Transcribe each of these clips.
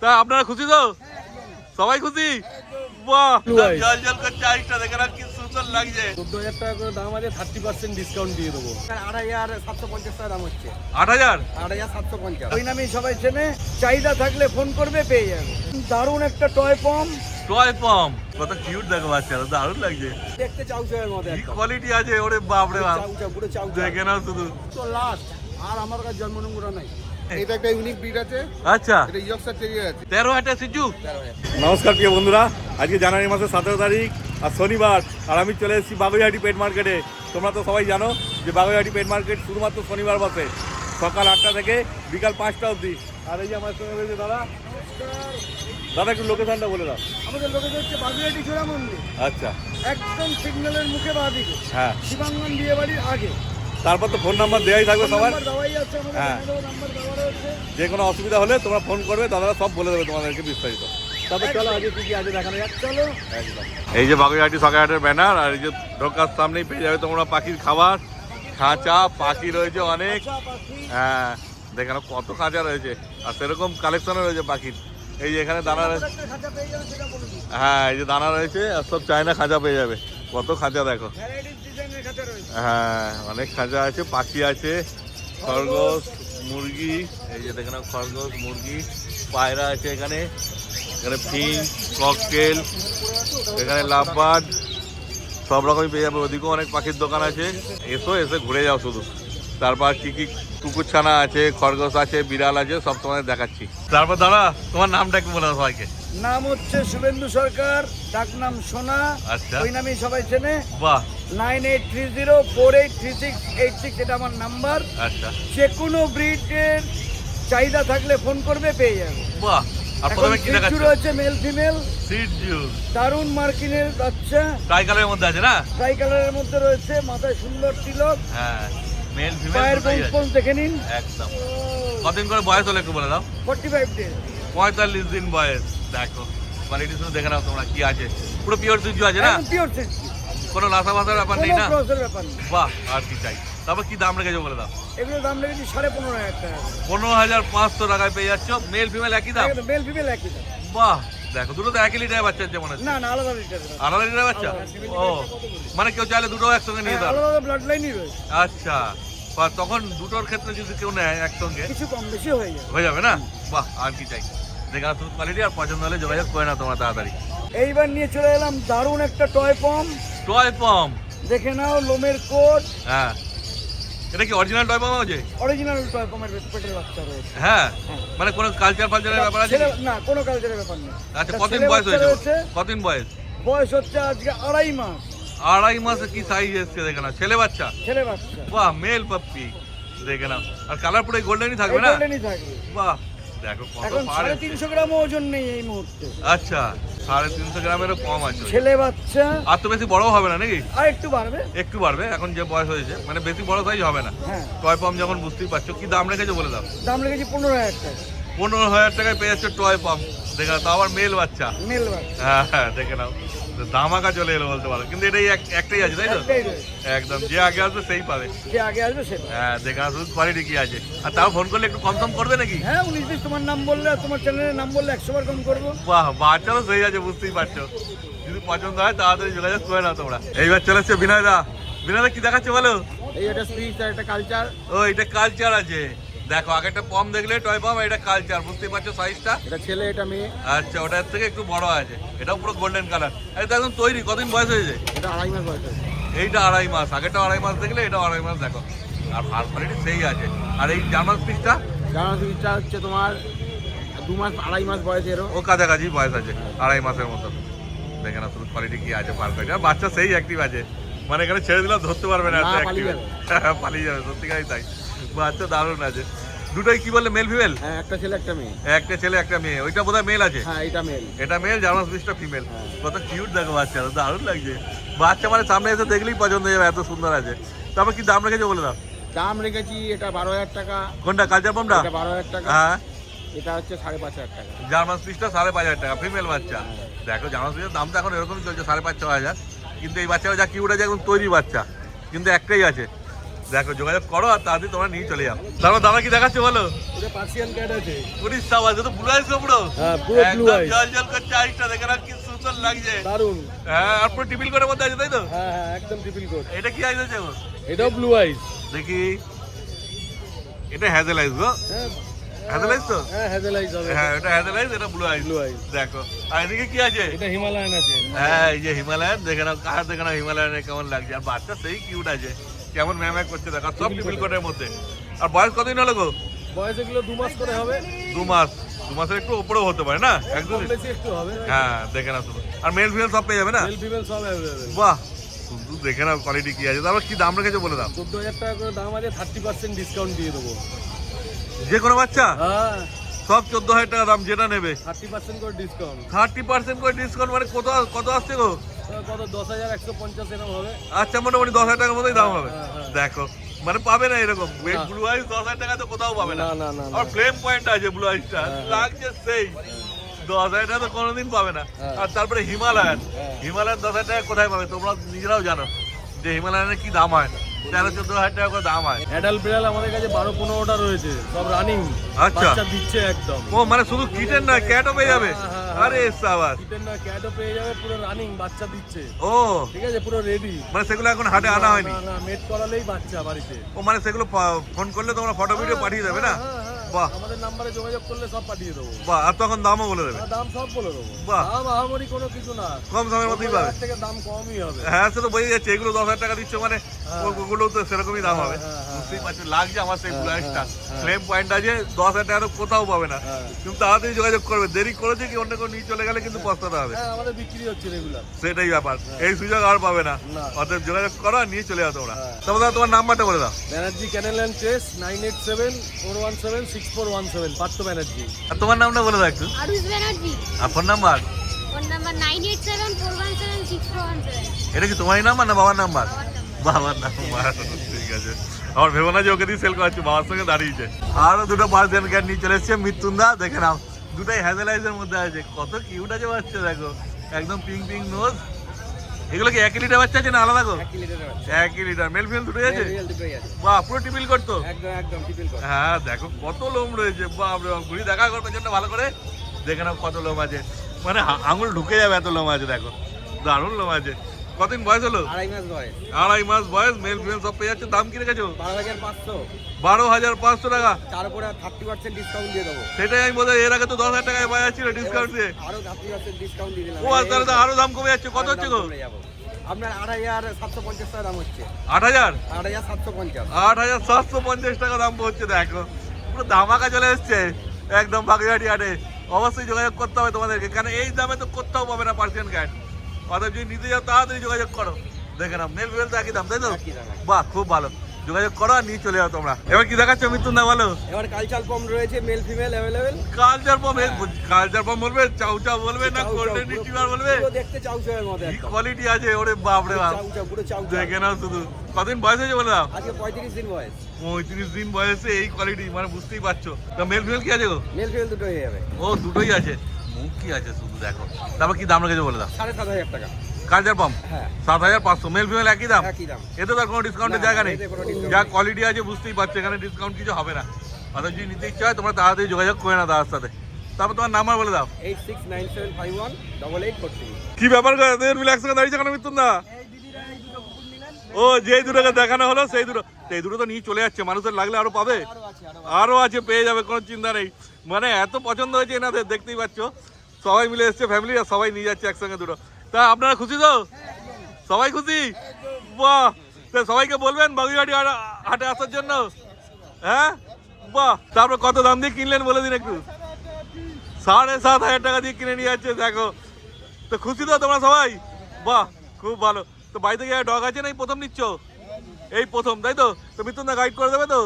তা আপনারা খুশি তো? সবাই খুশি? বাহ, জল জল করছে আইসটা, দেখে না কি সুন্দর লাগছে। 14,000 টাকা করে দাম আছে, 30% ডিসকাউন্ট দিয়ে দেবো। 8,750 টাকা দাম হচ্ছে। 8,000? 8,750। ওই নামেই সবাই চেনে, চাহিদা থাকলে ফোন করবে, পেয়ে যাবে। দারুণ একটা টয় পম্প। টয় পম্প কত কিউট দেখো বাচ্চারা, দারুণ লাগছে। দেখতে চাউচাউয়ের মতো কি একদম। কোয়ালিটি আছে, ওরে বাপ রে বাপ, চাউচাউ, পুরো চাউচাউ। দেখে নাও শুধু। তো লাস্ট আর আমার কাছে জন্ম নম্বর নাই। এটা একটা ইউনিক ব্রিড আছে। আচ্ছা, এটা ইয়র্কশায়ার টেরিয়ার আছে। 13 সিজু। 13,000। নমস্কার প্রিয় বন্ধুরা, আজকে জানুয়ারি মাসের 17 তারিখ আর শনিবার, আর আমি চলে এসেছি বাগুইহাটি পেট মার্কেটে। তোমরা তো সবাই জানো যে বাগুইহাটি পেট মার্কেট শুধুমাত্র শনিবার বসে, সকাল 8টা থেকে বিকাল 5টা অবধি। আর এই যে আমার সঙ্গে রয়েছে দাদা। দাদা একটু লোকেশনটা বলে দাও। আমাদের লোকেশন হচ্ছে বাগুইহাটি জোড়া মন্দির, আচ্ছা, একদম সিগন্যালের মুখে বাঁদিকে, হ্যাঁ। শিবাঙ্গন বিয়ে বাড়ির আগে। তারপর তো ফোন নাম্বার দেওয়াই থাকবে সবার। নাম্বার দেওয়াই আছে আমাদের, হ্যাঁ। নাম্বার দেওয়া রয়েছে। যে কোনো অসুবিধা হলে তোমরা ফোন করবে, দাদারা সব বলে দেবে তোমাদেরকে বিস্তারিত। তারপর চলো আজকে কি কি আছে দেখানো যাক। চলো। একদম। এই যে বাগুইহাটি সকালহাটের ব্যানার, আর এই যে ঢোকার সামনেই পেয়ে যাবে তোমরা পাখির খাবার, খাঁচা, পাখি রয়েছে অনেক। হ্যাঁ, দেখেন কত খাঁচা রয়েছে, আর সেরকম কালেকশনও রয়েছে পাখির। এই যে এখানে দানা রয়েছে, একটা খাঁচা পেয়ে যাবে, সেটা বলে দিই। হ্যাঁ এই যে দানা রয়েছে, আর সব চায়না খাঁচা পেয়ে যাবে। কত খাঁচা দেখো, ভ্যারাইটিস ডিজাইনের খাঁচা রয়েছে। হ্যাঁ অনেক খাঁচা আছে, পাখি আছে, খরগোশ, মুরগি। এই যে দেখেন খরগোশ, মুরগি, পায়রা আছে এখানে, এখানে ফিঞ্চ, ককটেল, এখানে লাভবার্ড, সব রকমই পেয়ে যাবে। ওদিকেও অনেক পাখির দোকান আছে, এসে ঘুরে যাও শুধু। তারপর কি কি কুকুরছানা আছে, খরগোশ আছে, বিড়াল আছে, সব তোমাদের দেখাচ্ছি। তারপর দাদা তোমার নামটা একটু বলে দাও সবাইকে। নাম হচ্ছে শুভেন্দু সরকার, ডাক নাম সোনা। আচ্ছা। ওই নামেই সবাই চেনে। বাহ, 9830483686 এটা আমার নাম্বার। আচ্ছা, যে কোনো ব্রিডের চাহিদা থাকলে ফোন করবে, পেয়ে যাবে। বাহ। আর এখন প্রথমে কি সিজু দেখাচ্ছ? রয়েছে মেল ফিমেল, সিজু দারুণ মার্কিনের বাচ্চা, ট্রাই কালারের মধ্যে আছে না? ট্রাই কালারের মধ্যে রয়েছে, মাথায় সুন্দর তিলক, হ্যাঁ, মেল পায়ের ফিমেল বোন দেখে নিন। একদম। কতদিন করে বয়স হলো একটু বলে দাও। 45 ডেজ। 45 দিন বয়স। দেখো কোয়ালিটি শুনে দেখে নাও তোমরা কি আছে, পুরো পিওর সিজু আছে না? পিওর সিজু, কোনো লাসা ভাসার ব্যাপার নেই কোনো না? ক্রসের ব্যাপার নেই। বাহ, আর কি চাই। তারপর কি দাম রেখেছো বলে দাও। এগুলোর দাম লেগেছে 15,500 টাকা। 15,500 টাকায় পেয়ে যাচ্ছ, মেল ফিমেল একই দাম। মেল ফিমেল একই দাম। বাহ, দেখো দুটো তো একই লিটারের বাচ্চা হচ্ছে মনে হচ্ছে। না না, আলাদা লিটার। আলাদা লিটারের বাচ্চা? ও, মানে কেউ চাইলে দুটো একসঙ্গে নিয়ে দাও। আলাদা ব্লাড লাইনই রয়েছে। আচ্ছা, তখন দুটোর ক্ষেত্রে যদি কেউ নেয় একসঙ্গে কিছু কম বেশি হয়ে যাবে। হয়ে যাবে না? বাহ, আর কি চাই। দেখে না শুধু কোয়ালিটি, আর পছন্দ হলে যোগাযোগ করে না তোমরা তাড়াতাড়ি। এইবার নিয়ে চলে এলাম দারুণ একটা টয় পম্প। টয় পম্প, দেখে নাও, লোমের কোট। হ্যাঁ। এটা কি অরিজিনাল টয় পম্প আছে? অরিজিনাল টয় পম্পের পেটের বাচ্চা রয়েছে। হ্যাঁ, মানে কোনো কালচার ফালচারের ব্যাপার আছে? না, কোনো কালচারের ব্যাপার নেই। আচ্ছা, একটা কতদিন ছেলে বয়স বাচ্চা হয়েছে? রয়েছে। কতদিন বয়স? বয়স হচ্ছে আজকে 2.5 মাস। 2.5 মাসে কি সাইজ এসছে দেখে না, ছেলে বাচ্চা। ছেলে বাচ্চা। বাহ, মেল পাপ্পি, দেখে নাও। আর কালার পুরো গোল্ডেনই থাকবে না? গোল্ডেনই থাকবে। বাহ, দেখো কত এখন পার। 350 গ্রামও ওজন নেই এই মুহূর্তে। আচ্ছা, 350 গ্রামেরও কম আছে। ছেলে বাচ্চা। আর তো বেশি বড় হবে না নাকি? আর একটু বাড়বে। একটু বাড়বে, এখন যে বয়স হয়েছে, মানে বেশি বড় সাইজ হবে না। হ্যাঁ। টয় পাম্প যখন বুঝতেই পারছো। কি দাম রেখেছো বলে দাও। দাম লেগেছে 15,000 টাকা। 15,000 টাকায় পেয়ে যাচ্ছে টয় পাম্প, দেখে নাও, তাও আবার মেল বাচ্চা। মেল বাচ্চা। হ্যাঁ হ্যাঁ, দেখে নাও, ধামাকা চলে এলো বলতে পারো। কিন্তু এটাই একটাই আছে, তাই তো? একটাই রয়েছে। একদম, যে আগে আসবে সেই পাবে। যে আগে আসবে সেটা। হ্যাঁ, দেখে নাও শুধু কোয়ালিটি কি আছে। আর তাও ফোন করলে একটু কম সম করবে নাকি? হ্যাঁ, 19-20 তোমার নাম বললে আর তোমার চ্যানেলের নাম বললে 100 বার কম করবো। বাহ, বাচ্চারও সেই আছে, বুঝতেই পারছো। যদি পছন্দ হয় তাড়াতাড়ি যোগাযোগ করে নাও তোমরা। এইবার চলে এসছে বিনয় দা। বিনয় দা কি দেখাচ্ছে বলো? এই একটা স্পিচ আর একটা কালচার। ও, এটা কালচার আছে। দেখো, আগে একটা পম দেখলে টয় পম, এটা কালচার, বুঝতেই পারছো সাইজটা। এটা ছেলে, এটা মেয়ে। আচ্ছা, ওটার থেকে একটু বড় আছে। এটাও পুরো গোল্ডেন কালার। এটা একদম তৈরি। কতদিন বয়স হয়েছে? এটা 2.5 মাস বয়স হয়েছে। এইটা 2.5 মাস। আগেটা 2.5 মাস দেখলে এটা 2.5 মাস। দেখো, আর ফার কোয়ালিটি সেই আছে। আর এই জার্মান পিসটা, জার্মান স্পিচটা হচ্ছে তোমার 2 মাস 2.5 মাস বয়সেরও। ও কাছাকাছি বয়স আছে, 2.5 মাসের মতো। দেখে না শুধু কোয়ালিটি কি আছে, ফার কোয়ালিটি। আর বাচ্চা সেই অ্যাক্টিভ আছে, মানে এখানে ছেড়ে দিলেও ধরতে পারবে না, না, অ্যাক্টিভ পালিয়ে যাবে। সত্যিকারই তাই, বাচ্চা দারুণ আছে। দুটোই কি বললে, মেল ফিমেল? হ্যাঁ, একটা ছেলে একটা মেয়ে। একটা ছেলে একটা মেয়ে। ওইটা বোধহয় মেল আছে। হ্যাঁ, এটা মেল। এটা মেল, জার্মান সুইচটা ফিমেল। হ্যাঁ। কত কিউট দেখো বাচ্চারা, দারুণ লাগছে। বাচ্চা মানে সামনে এসে দেখলেই পছন্দ হয়ে যাবে, এত সুন্দর আছে। তারপর কি দাম রেখেছো বলে দাও। দাম রেখেছি এটা 12,000 টাকা। কোনটা, কালচার পাম্পটা? এটা 12,000 টাকা। হ্যাঁ, এটা হচ্ছে 5,500 টাকা। জার্মান সুইচটা 5,500 টাকা, ফিমেল বাচ্চা। দেখো, জার্মান সুইচের দামটা এখন এরকমই চলছে, 5,500-6,000। কিন্তু এই বাচ্চাটা যা কিউট আছে, এখন তৈরি বাচ্চা। কিন্তু একটাই আছে, দেখো যোগাযোগ করো আর তাড়াতাড়ি তোমরা নিয়ে চলে যাও। তারপর দাদা কি দেখাচ্ছে বলো? এটা পার্সিয়ান ক্যাট আছে। পুলিশ সাবাস তো ব্লু আইস পুরো। হ্যাঁ পুরো ব্লু একদম আইস। জল জল করছে আইসটা, দেখে না কি সুন্দর লাগছে। দারুন। হ্যাঁ আর পুরো টিপিল কোটের মধ্যে আছে তাই তো? হ্যাঁ হ্যাঁ একদম ট্রিপল কোট। এটা কি আইস আছে গো? এটাও ব্লু আইস। দেখি এটা হ্যাজেল আইস গো। হ্যাঁ হ্যাজেল আইস তো? হ্যাঁ হ্যাজেল আইস হবে। হ্যাঁ এটা হ্যাজেল আইস, এটা ব্লু আইস। ব্লু আইস। দেখো আর এদিকে কি আছে? এটা হিমালয়ান আছে। হ্যাঁ এই যে হিমালয়ান, দেখে নাও কার, দেখে নাও হিমালয়ানে কেমন লাগছে। আর বাচ্চা সেই কিউট আছে, কেমন ম্যাম করছে দেখো, সব টিপিল কোটের মধ্যে। আর বয়স কতদিন হলো গো? বয়স এগুলো 2 মাস করে হবে। 2 মাস, 2 মাসের একটু উপরেও হতে পারে না? একদম কম বেশি একটু হবে। হ্যাঁ দেখে না শুধু। আর মেল ফিমেল সব পেয়ে যাবে না? মেল ফিমেল সব अवेलेबल। বাহ শুধু দেখে নাও কোয়ালিটি কি আছে। তারপর কি দাম রেখেছো বলে দাও? 14000 টাকা করে দাম আছে, 30% ডিসকাউন্ট দিয়ে দেবো। যে কোনো বাচ্চা হ্যাঁ সব 14000 টাকা দাম, যেটা নেবে 30% করে ডিসকাউন্ট। 30% করে ডিসকাউন্ট। মানে কত কত আসছে গো? কত 10150 এরকম হবে। আচ্ছা মোটামুটি 10000 টাকার মতোই দাম হবে। হ্যাঁ, হ্যাঁ। দেখো মানে পাবে না এরকম ওয়েট ব্লু আইস 10000 টাকা তো কোথাও পাবে না। না না না আর ফ্লেম পয়েন্ট আছে ব্লু আইসটা, লাগছে সেই 10000 টাকা তো কোনোদিন পাবে না। হ্যাঁ। আর তারপরে হিমালয়ান, হ্যাঁ। হিমালয়ান 10000 টাকা কোথায় পাবে? তোমরা নিজেরাও জানো যে হিমালয়ানের কি দাম হয়, 13-14 টাকা করে দাম হয়। অ্যাডাল্ট বিড়াল আমাদের কাছে 12-15টা রয়েছে, সব রানিং। আচ্ছা। বাচ্চা দিচ্ছে একদম। ও মানে শুধু কিটেন না ক্যাটও পেয়ে যাবে? হ্যাঁ, হ্যাঁ, হ্যাঁ। আরে সাবাস। কিটেন না ক্যাটও পেয়ে যাবে, পুরো রানিং বাচ্চা দিচ্ছে। ও ঠিক আছে পুরো রেডি। মানে সেগুলো এখন হাটে আনা হয়নি? না না মেট করালেই বাচ্চা বাড়িতে। ও মানে সেগুলো ফোন করলে তোমরা ফটো ভিডিও পাঠিয়ে দেবে না? হ্যাঁ, হ্যাঁ, বাহ আমাদের নাম্বারে যোগাযোগ করলে সব পাঠিয়ে দেবো। বাহ। আর তখন দামও বলে দেবে? দাম সব বলে দেবো। বাহ। দাম আহামরি কোনো কিছু না, কম দামের মধ্যেই পাবে? 10,000 থেকে দাম কমই হবে। হ্যাঁ সে তো বোঝা যাচ্ছে, এগুলো 10000 টাকা দিচ্ছ মানে ওগুলো তো সেরকমই দাম হবে। হ্যাঁ, হ্যাঁ, বুঝতেই পারছি, লাগছে আমার সেই ব্লু আইসটা। হ্যাঁ। ফ্লেম পয়েন্ট আছে, 10000 টাকা তো কোথাও পাবে না। হ্যাঁ। কিন্তু তাড়াতাড়ি যোগাযোগ করবে, দেরি করেছে কি অন্য কেউ নিয়ে চলে গেলে কিন্তু পস্তাতে হবে। হ্যাঁ আমাদের বিক্রি হচ্ছে রেগুলার। সেটাই ব্যাপার, এই সুযোগ আর পাবে না। না। অতএব যোগাযোগ করো আর নিয়ে চলে যাও তোমরা। হ্যাঁ। তারপর দাদা তোমার নাম্বারটা বলে দাও। ব্যানার্জি ক্যানেল অ্যান্ড চেস 9874176417 পার্থ ব্যানার্জি। আর তোমার নামটা বলে দাও একটু। আরুষ ব্যানার্জি। আর ফোন নাম্বার? Phone number 9874176417। এটা কি তোমারই নাম্বার না বাবার নাম্বার? বাবার নাম্বার। বাবার নাম্বার, ঠিক আছে। আমার ভেবো না যে ওকে দিয়ে সেল করাচ্ছি, বাবার সঙ্গে দাঁড়িয়েছে। আরো দুটো পার্সিয়ান ক্যাট নিয়ে চলে এসছে মৃত্যুন্দা, দেখে নাও দুটাই হ্যাজেলাইজের মধ্যে আছে, কত কিউট আছে বাচ্চা দেখো, একদম পিঙ্ক পিঙ্ক নোজ। এগুলো কি 1 লিটার বাচ্চা আছে না আলাদা গো? 1 লিটার। মেল ফিমেল দুটোই আছে? বাহ পুরো টিপিল করতো। একদম টিপিল কর। হ্যাঁ দেখো কত লোম রয়েছে, বাপ রে বাপ। ঘুরি দেখা করবে জন্য ভালো করে, দেখে নাও কত লোম আছে, মানে আঙুল ঢুকে যাবে এত লোম আছে। দেখো দারুণ লোম আছে। কতদিন বয়স হলো? 2.5 মাস বয়স। 2.5 মাস বয়স, মেল ফিমেল সব পেয়ে যাচ্ছে। দাম কি রেখেছো? 12,500। 12,500 টাকা। তার উপরে 30% ডিসকাউন্ট দিয়ে দেবো। সেটাই আমি বলতে, এর আগে তো 10,000 টাকায় পাওয়া যাচ্ছিল ডিসকাউন্ট দিয়ে। আরো 30% ডিসকাউন্ট দিয়ে দিলাম। ও আর তাহলে তো আরো দাম কমে যাচ্ছে। কত হচ্ছে গো? আপনার 8,750 টাকা দাম হচ্ছে। 8,000? 8,750। 8,750 টাকা দাম হচ্ছে। দেখো পুরো ধামাকা চলে এসছে একদম বাগুইহাটি হাটে। অবশ্যই যোগাযোগ করতে হবে তোমাদেরকে, কারণ এই দামে তো কোথাও পাবে না পার্সিয়ান ক্যাট। অতএব যদি নিতে যাও তাড়াতাড়ি যোগাযোগ করো। দেখে নাও মেল ফিমেল তো একই দাম, তাই তো? একই দাম। বাহ খুব ভালো, যোগাযোগ করো আর নিয়ে চলে যাও তোমরা। এবার কি দেখাচ্ছ মৃত্যুন্দা বলো? এবার কালচার পম রয়েছে, মেল ফিমেল अवेलेबल। কালচার পম, কালচার পম বলবে, চাউ চাউ বলবে না গোল্ডেন রিট্রিভার বলবে? পুরো দেখতে চাউ চাউয়ের মতো কি একদম। কোয়ালিটি আছে, ওরে বাপ রে বাপ। চাউ চাউ, পুরো চাউ চাউ। দেখে নাও শুধু। কতদিন বয়স হয়েছে বলে দাও? আজকে 35 দিন বয়স। 35 দিন বয়সে এই কোয়ালিটি, মানে বুঝতেই পারছো। তা মেল ফিমেল কি আছে গো? মেল ফিমেল দুটো হয়ে যাবে। ও দুটোই আছে। মুখ কি আছে শুধু দেখো। তারপর কি দাম রেখেছে বলে দাও? 7,500 টাকা। কালচার পাম্প হ্যাঁ 7,500। মেল ফিমেল একই দাম? একই দাম। এতে তো আর কোনো ডিসকাউন্টের না, জায়গা নেই। এতে কোনো discount যা নেই। কোয়ালিটি আছে বুঝতেই পারছো, এখানে ডিসকাউন্ট কিছু হবে না। অর্থাৎ যদি নিতে ইচ্ছা হয় তোমরা তাড়াতাড়ি যোগাযোগ করে না দাদার সাথে। তারপর তোমার নাম্বার বলে দাও। 8697518843। কি ব্যাপার গো, এদের মিলে একসঙ্গে দাঁড়িয়েছে কেন মৃত্যুন্দা? এই দিদিরা এই দুটো কুকুর নিলেন। ও যেই দুটোকে দেখানো হলো সেই দুটো, এই দুটো তো নিয়ে চলে যাচ্ছে। মানুষের লাগলে আরো পাবে, আরো আছে আরো। আরো আছে, পেয়ে যাবে, কোনো চিন্তা নেই। মানে এত পছন্দ হয়েছে এনাদের, দেখতেই পাচ্ছ সবাই মিলে এসছে ফ্যামিলি, আর সবাই নিয়ে যাচ্ছে একসঙ্গে দুটো। তা আপনারা খুশি তো? সবাই খুশি? বাহ। তা সবাইকে বলবেন বাগুইহাটি হাটে আসার জন্য। হ্যাঁ বাহ। তারপর কত দাম দিয়ে কিনলেন বলে দিন একটু? 7,500 টাকা দিয়ে কিনে নিয়ে যাচ্ছে। দেখো তো খুশি তো তোমরা সবাই? বাহ খুব ভালো। তো বাড়িতে গিয়ে ডগ আছে না এই প্রথম নিচ্ছ? এই প্রথম তাই তো? তো মৃত্যুন্দা গাইড করে দেবে তো?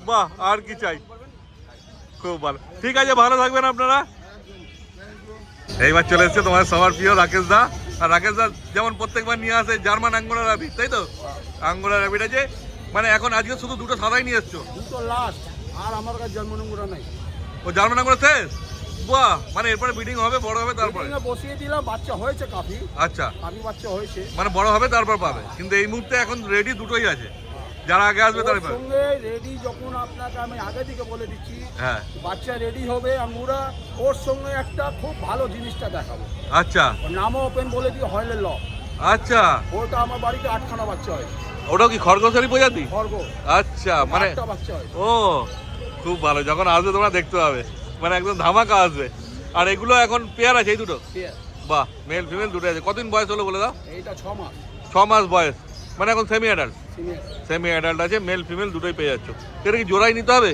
বাহ আর কি চাই, খুব ভালো। ঠিক আছে, ভালো থাকবেন আপনারা। এইবার চলে এসছে তোমার সবার প্রিয় রাকেশ দা। আর রাকেশ দা যেমন প্রত্যেকবার নিয়ে আসে জার্মান আঙ্গোরা র্যাবিট, তাই তো? আঙ্গোরা র্যাবিট আছে, মানে এখন আজকে শুধু দুটো সাদাই নিয়ে এসছো? দুটো লাস্ট, আর আমার কাছে জন্মনঙ্গুরা নাই। ও জার্মান আঙ্গোরা শেষ? বাহ, মানে এরপরে ব্রিডিং হবে, বড় হবে তারপরে? ব্রিডিংয়ে বসিয়ে দিলাম, বাচ্চা হয়েছে কাফি। আচ্ছা, কাফি বাচ্চা হয়েছে। মানে বড় হবে তারপর পাবে, কিন্তু এই মুহূর্তে এখন রেডি দুটোই আছে। যারা আগে আসবে তারা ওর পাবে। সঙ্গে রেডি যখন আপনাকে আমি আগে থেকে বলে দিচ্ছি, হ্যাঁ বাচ্চা রেডি হবে আমরা ওর সঙ্গে একটা খুব ভালো জিনিসটা দেখাবো। আচ্ছা ওর নামও ওপেন বলে দিই, হয়লের ল। আচ্ছা, ওটা আমার বাড়িতে 8খানা বাচ্চা হয়, ওটাও কি খরগোশেরই প্রজাতি? খরগো আচ্ছা, মানে 8টা বাচ্চা হয়। ও খুব ভালো, যখন আসবে তোমরা দেখতে পাবে, মানে একদম ধামাকা আসবে। আর এগুলো এখন পেয়ার আছে এই দুটো? পেয়ার। বাহ, মেল ফিমেল দুটো আছে। কতদিন বয়স হলো বলে দাও? এইটা 6 মাস 6 মাস বয়স, মানে এখন semi adult. Senior. Semi adult আছে, মেল ফিমেল দুটোই পেয়ে যাচ্ছ। এটা কি জোড়াই নিতে হবে?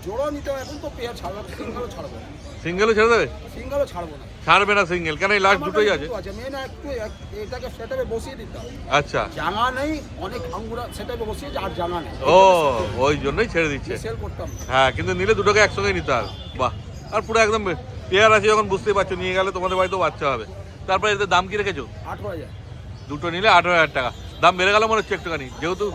জোড়া নিতে হবে, এখন তো পেয়ার ছাড়বো, সিঙ্গেলও ছাড়বো না। সিঙ্গেলও ছেড়ে দেবে? সিঙ্গেলও ছাড়বো না। ছাড়বে না সিঙ্গেল, কেন এই লাস্ট দুটোই আছে? মেন একটু এটাকে সেটাকে বসিয়ে দিতে হবে। আচ্ছা, জাঙা নেই, অনেক আঙ্গুরা সেটাকে বসিয়ে আর জাঙা নেই। ও ওই জন্যই ছেড়ে দিচ্ছে। সেল করতাম না। হ্যাঁ, কিন্তু নিলে দুটোকে একসঙ্গে নিতে হবে। বাহ, আর পুরো একদম পেয়ার আছে যখন, বুঝতেই পারছো, নিয়ে গেলে তোমাদের বাড়িতেও বাচ্চা হবে। তারপরে এদের দাম কি রেখেছো? 18,000। দুটো নিলে 18,000 টাকা। দাম বেড়ে গেল মনে হচ্ছে একটুখানি, যেহেতু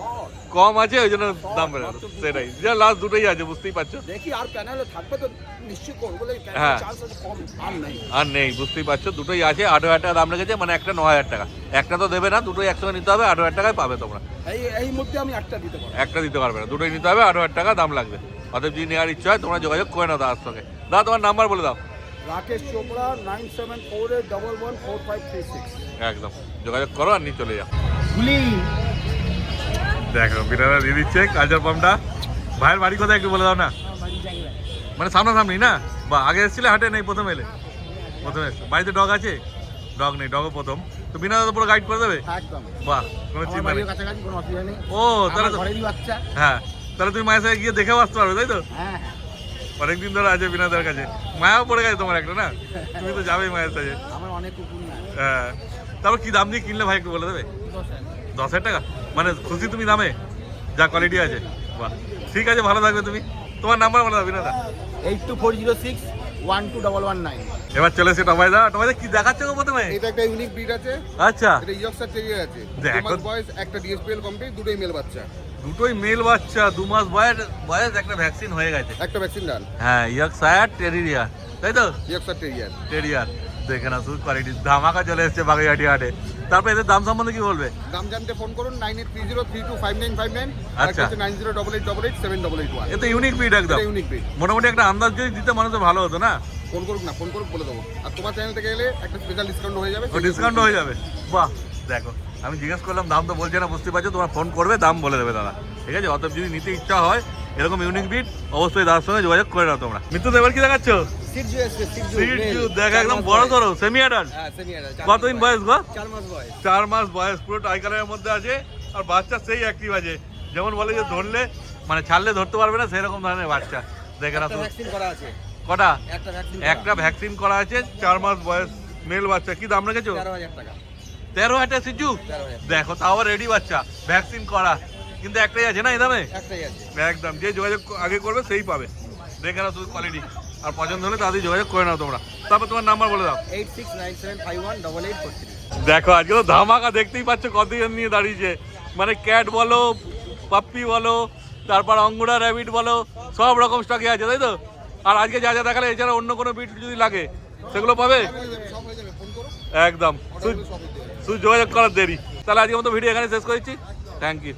কম আছে ওই জন্য দাম বেড়ে গেল। সেটাই, যে লাস্ট দুটোই আছে, বুঝতেই পারছো। দেখি আর প্যানেলে থাকবে তো নিশ্চয়ই করবো, বলে হ্যাঁ। চান্স আছে কম, আর নেই। আর নেই, বুঝতেই পারছো, দুটোই আছে। 18,000 টাকা দাম রেখেছে, মানে একটা 9,000 টাকা। একটা তো দেবে না, দুটোই একসঙ্গে নিতে হবে, 18,000 টাকায় পাবে তোমরা। এই মধ্যে আমি একটা দিতে পারবো। একটা দিতে পারবে না, দুটোই নিতে হবে, 18,000 টাকা দাম লাগবে। অতএব যদি নেওয়ার ইচ্ছা হয় তোমরা যোগাযোগ করে নাও দাদার সঙ্গে। দাদা তোমার নাম্বার বলে দাও। রাকেশ চোপড়া 9748114536। একদম যোগাযোগ করো আর নিয়ে চলে যাও। গুলি দেখো বিনারা দিয়ে দিচ্ছে কালচার পাম্পটা। ভাইয়ের বাড়ি কোথায় একটু বলে দাও না। মানে সামনাসামনি না? বা আগে এসেছিলে হাটে? নেই, প্রথম এলে? প্রথম এসছো। বাড়িতে ডগ আছে? ডগ নেই, ডগও প্রথম। তো বিনা দাদা পুরো গাইড করে দেবে? একদম। বাহ, কোনো চিন্তা নেই। কাছাকাছি কোনো অসুবিধা নেই। ও তাহলে তো, ঘরেরই বাচ্চা। হ্যাঁ তাহলে তুমি মায়ের সাথে গিয়ে দেখেও আসতে পারবে, তাই তো? হ্যাঁ। অনেকদিন ধরে আছে বিনাদের কাছে। মায়াও পড়ে গেছে তোমার একটা, না? তুমি তো যাবেই মায়ের সাথে। আমার অনেক কুকুর না। হ্যাঁ, তারপর কি দাম দিয়ে কিনলে ভাই একটু বলে দেবে? 10,000 টাকা? মানে খুশি তুমি দামে, যা কোয়ালিটি আছে? বাহ, ঠিক আছে, ভালো থাকবে তুমি। তোমার নাম্বার বলে দাও বিনাদা। 8240612119। এবার চলে এসে টমাইদা। টমাইদা কি দেখাচ্ছে গো প্রথমে? এটা একটা ইউনিক ব্রিড আছে, আচ্ছা, এটা ইয়র্কশায়ার টেরিয়ার আছে। দেখো। 2 মাস বয়স, একটা ডিএসপিএল কমপ্লিট, দুটোই মেল বাচ্চা। দুটোই মেল বাচ্চা, 2 মাস বয়স, একটা ভ্যাকসিন হয়ে গেছে। একটা ভ্যাকসিন ডান, হ্যাঁ, ইয়র্কশায়ার টেরিয়ার, তাই তো? Yorkshire terrier. টেরিয়ার দেখে না, শুধু কোয়ালিটি ধামাকা চলে এসছে বাগুইহাটি হাটে। তারপর এদের দাম সম্বন্ধে কি বলবে? দাম জানতে ফোন করুন 9830325959 আর আচ্ছা। 9088887881। এ তো ইউনিক ব্রিড একদম। এটা ইউনিক ব্রিড। মোটামুটি একটা আন্দাজ যদি দিতে মানুষের ভালো হতো না? ফোন করুক না, ফোন করুক, বলে দেবো। আর তোমার চ্যানেল থেকে এলে একটা স্পেশাল ডিসকাউন্ট হয়ে যাবে। ও ডিসকাউন্ট হয়ে যাবে? বাহ, দেখো আমি জিজ্ঞেস করলাম, দাম তো বলছে না, বুঝতে পারছো। তোমার ফোন করবে, দাম বলে দেবে দাদা, ঠিক আছে? অতএব যদি নিতে ইচ্ছা হয় এরকম ইউনিক ব্রিড, অবশ্যই দাদার সঙ্গে যোগাযোগ করে নাও তোমরা। মিত্র এবার কি দেখাচ্ছ? সিটজু এসছে, সিটজু। সিটজু, দেখো একদম বড় সরো, সেমি অ্যাডাল্ট। হ্যাঁ, সেমি অ্যাডাল্ট। কতদিন বয়স গো? 4 মাস বয়স। 4 মাস বয়স, পুরো টাই কালারের মধ্যে আছে। আর বাচ্চা সেই অ্যাক্টিভ আছে, যেমন বলে যে ধরলে মানে ছাড়লে ধরতে পারবে না, সেরকম ধরনের বাচ্চা। দেখে না একটা ভ্যাকসিন করা আছে। কটা? একটা ভ্যাকসিন। একটা ভ্যাকসিন করা আছে, 4 মাস বয়স, মেল বাচ্চা। কি দাম রেখেছো? 13,000 টাকা। 13,000 সিজু? 13,000। দেখো, তাও রেডি বাচ্চা, ভ্যাকসিন করা, কিন্তু একটাই আছে না এই দামে? একটাই আছে। একদম, যে যোগাযোগ আগে করবে সেই পাবে। দেখে নাও শুধু কোয়ালিটি, আর পছন্দ হলে তাদের যোগাযোগ করে নাও তোমরা। তারপর তোমার নাম্বার বলে দাও। 8697518843। দেখো আজকে তো ধামাকা, দেখতেই পাচ্ছ কতজন নিয়ে দাঁড়িয়েছে। মানে ক্যাট বলো, পাপ্পি বলো, তারপর অঙ্গুরা র্যাবিট বলো, সব রকম স্টকে আছে, তাই তো? আর আজকে যা যা দেখালে, এছাড়া অন্য কোনো বিট যদি লাগে সেগুলো পাবে? সব হয়ে যাবে, ফোন করুন, একদম, সব হয়ে যাবে। শুধু যোগাযোগ করার দেরি। তাহলে আজকের মতো ভিডিও এখানে শেষ করেছি। Thank you.